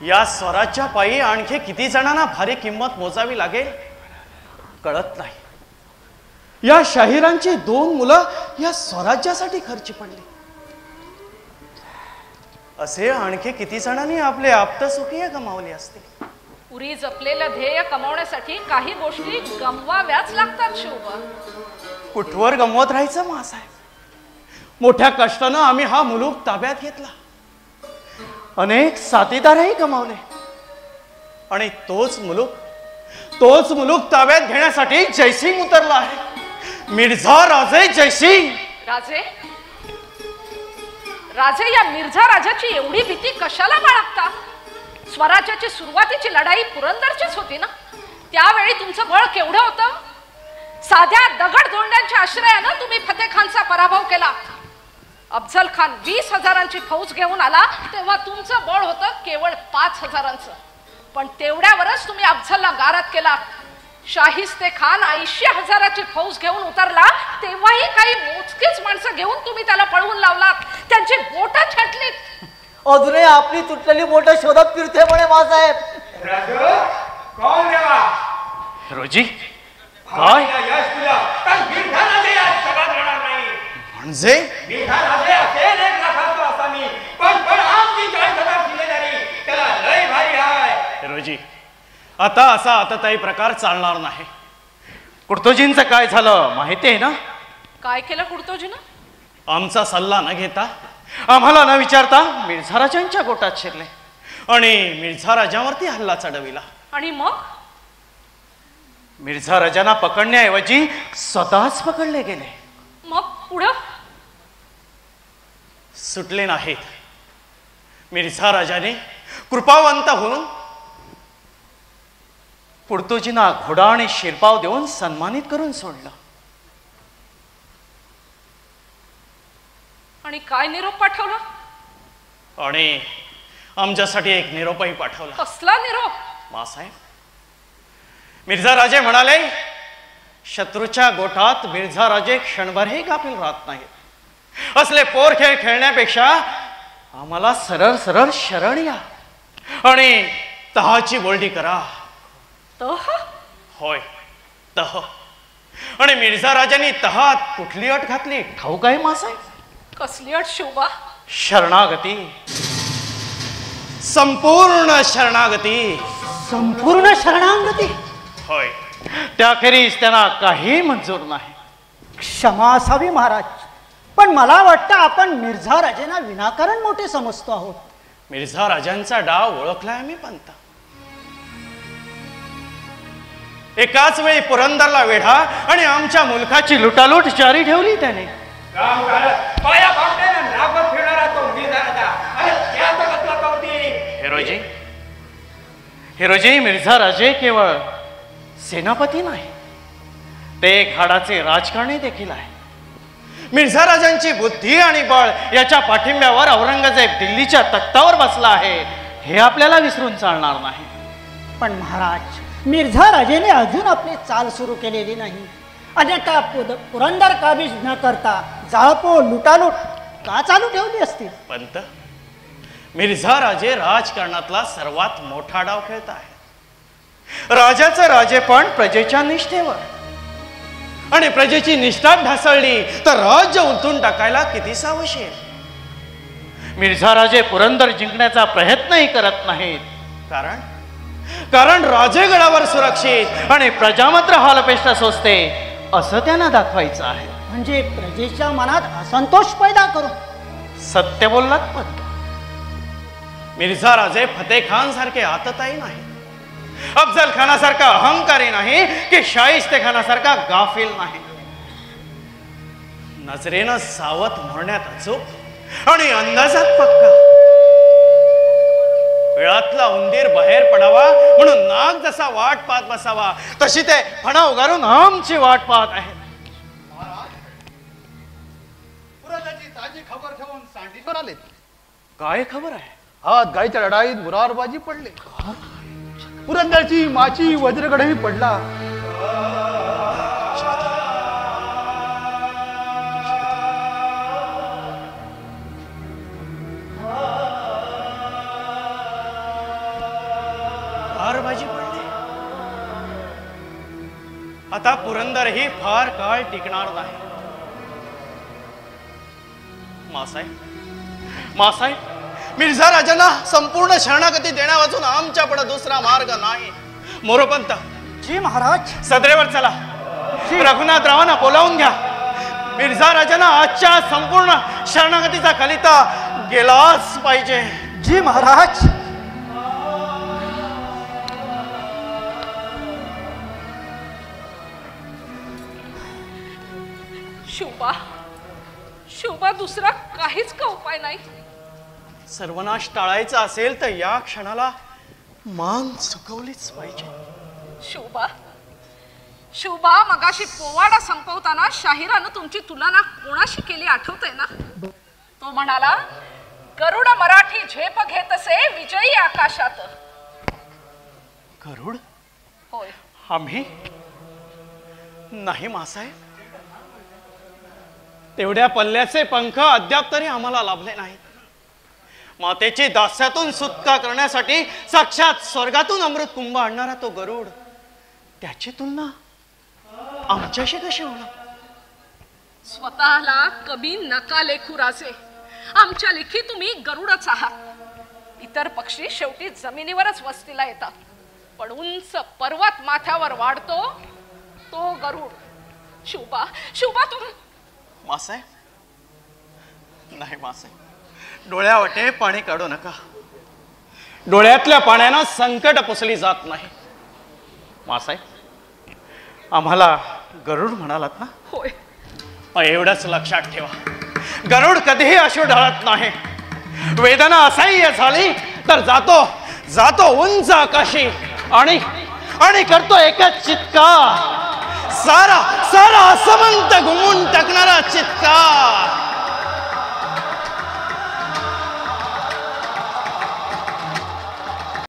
या स्वराज्या पायी आणखी किती जणांना भारी किंमत मोजावी लागेल कळत नाही. या शाहिरांची 2 मुलं या स्वराज्यासाठी खर्ची पडली. असे आणखी किती जणांनी आपले आप्तसुखीय गमावले असतील. पुरी जपलेलं ध्येय कमावण्यासाठी काही गोष्टी गमवाव्याच लागतात शोभा. कुठवर गमवत राहायचं मासाहेब. मोठ्या कष्टानं आम्ही हा मुलूक ताब्यात घेतला. अनेक साथीदारही गमावले आणि तोच मुलूक ताब्यात घेण्यासाठी जयसिंग उतरला आहे. मिर्झा राजे जयसिंग. राजे या मिर्झा राजाची एवढी भीती कशाला बाळगता? स्वराज्याची सुरुवातीची लढाई पुरंदरचीच होती ना. त्यावेळी तुमचं बळ केवढं होतं? साध्या दगडधोंड्यांच्या आश्रयानं तुम्ही फतेखानचा पराभव केला. अफझल खान 20,000ची फौज घेऊन आला तेव्हा तुमचं बळ होतं केवळ 5,000चं. पण तेवढ्यावरच तुम्ही अफझलला गारद केला. शाहिस्ते खान 80,000ची फौज घेऊन उतरला तेव्हाही काही मोजकीच माणसं घेऊन तुम्ही त्याला पळवून लावलात. त्यांची बोटं छाटलीत. अजूनही आपली तुटलेली बोटं शोधत फिरते म्हणे मासाहेब. रोजी काय म्हणजे रोजी आता असा आतताई प्रकार चालणार नाही. कुर्तोजींचं काय झालं माहिती आहे ना? काय केलं कुर्तोजीनं? आमचा सल्ला न घेता आम्हाला न विचारता मिर्झा राजांच्या गोटात शिरले आणि मिर्झा राजावरती हल्ला चढविला. आणि मग मिर्झा राजांना पकडण्याऐवजी स्वतःच पकडले गेले. मग पुढं सुटले नाहीत. मिर्झा राजाने कृपावंत होऊन कुर्तोजींना घोडा आणि शिरपाव देऊन सन्मानित करून सोडलं. आणि काय निरोप पाठवला? आणि आमच्यासाठी एक निरोपही पाठवला. कसला निरोप? मासाहेब, मिर्झा राजे म्हणाले शत्रूच्या गोठात मिर्झा राजे क्षणभरही गाफील राहत नाहीत. असले पोर खेळ खेळण्यापेक्षा आम्हाला सरळ सरळ शरण या आणि तहाची बोलणी करा. तह? होय, तह. आणि मिर्झा राजांनी तहात कुठली अट घातली ठाऊक आहे मासाहेब? कसली अट शोभा? शरणागती. संपूर्ण शरणागती. संपूर्ण शरणागती? होय. त्याखेरीज त्यांना काही मंजूर नाही. क्षमा असावी महाराज, पण मला वाटतं आपण मिर्झा राजेंना विनाकारण मोठे समजतो आहोत. मिर्झा राजांचा डाव ओळखलाय आम्ही पंत. एकाच वेळी पुरंदरला वेढा आणि आमच्या मुलखाची लुटालूट जारी ठेवली त्याने. हिरोजी मिर्झा राजे केवळ सेनापती नाही, ते घाडाचे राजकारणी देखील आहे. मिर्झा राजांची बुद्धी आणि बळ याच्या पाठिंब्यावर औरंगजेब दिल्लीच्या तख्तावर बसला आहे हे आपल्याला विसरून चालणार नाही. पण महाराज, मिर्झा राजेने अजून आपली चाल सुरू केलेली नाही. अन्यथा पुरंदर काबीज न करता जाळपोळ लुटालूट का चालू ठेवली असती? पंत, मिर्झा राजे राजकारणातला सर्वात मोठा डाव खेळत आहे. राजाचं राजेपण प्रजेच्या निष्ठेवर, आणि प्रजेची निष्ठा ढासळली तर राज्य उलथून टाकायला किती सावशेर. मिर्झा राजे पुरंदर जिंकण्याचा प्रयत्नही करत नाहीत, कारण राजेगडावर सुरक्षित आणि प्रजा मात्र हालपेष्टा सोसते असं त्यांना दाखवायचं आहे. म्हणजे प्रजेच्या मनात असंतोष पैदा करू. सत्य बोललात पंत. मिर्झा राजे फतेखान सारखे आतताई नाही, अफजल खानासारखा अहंकारी नाही, की शाहिस्ते खानासारखा गाफील नाही. नजरेनं सावध म्हणण्यात अचूक आणि अंदाजात पक्का. वेळातला उंदीर बाहेर पडावा म्हणून नाग जसा वाट पाहत बसावा तशी ते फणा उगारून आमची वाट पाहत आहेत. पुरंदरची ताजी खबर घेऊन सांडीवर आले. काय खबर आहे? आज गायच्या लढाईत मुरारबाजी पडले. पुरंदरची माची वज्रगडही पडला. मुरारबाजी पडले. आता पुरंदरही फार काळ टिकणार नाही. मासाहेब, मिर्झा राजांना संपूर्ण शरणागती देण्यावाचून आमच्यापुढे दुसरा मार्ग नाही. मोरोपंत, जी महाराज. सदरेवर चला. रघुनाथरावांना बोलावून घ्या. मिर्झा राजांना आजच्या संपूर्ण शरणागतीचा कलिता गेलाच पाहिजे. जी महाराज. शुभा, शुभा, दुसरा काहीच का उपाय नाही? सर्वनाश टाळायचा असेल तर या क्षणाला मान चुकवलीच पाहिजे. शुभा, शुभा, मगाशी पोवाडा संपवताना शाहिरानं तुमची तुलना कोणाशी केली आठवतंय ना? तो म्हणाला, गरुड मराठी झेप घेत असे विजयी आकाशात. गरुड? होय. आम्ही नाही मासाहेब, तेवढ्या पल्ल्याचे पंख अद्याप तरी आम्हाला लाभले नाहीत. मातेची दास्यातून सुटका करण्यासाठी साक्षात स्वर्गातून अमृत कुंभ आणणारा तो गरुड, त्याची तुलना आमच्याशी कशी होणार? स्वतःला कमी नका लेखू राजे. आमच्या लेखी तुम्ही गरुडच आहात. इतर पक्षी शेवटी जमिनीवरच वस्तीला येतात, पण उंच पर्वत माथ्यावर वाढतो तो गरुड. शुभा, शुभा, तुम्ही मासाहेब, नाही मासाहेब, डोळ्यावाटे पाणी काढू नका. डोळ्यातल्या पाण्यानं संकट पुसली जात नाही. मासाहेब, आम्हाला गरुड म्हणालात ना? होय. एवढंच लक्षात ठेवा, गरुड कधीही अश्रू ढाळत नाही. वेदना असह्य झाली तर जातो जातो उंच आकाशी आणि आणि करतो एकच चित्कार, सारा सारा असमंत घुमून टाकणारा चित्कार.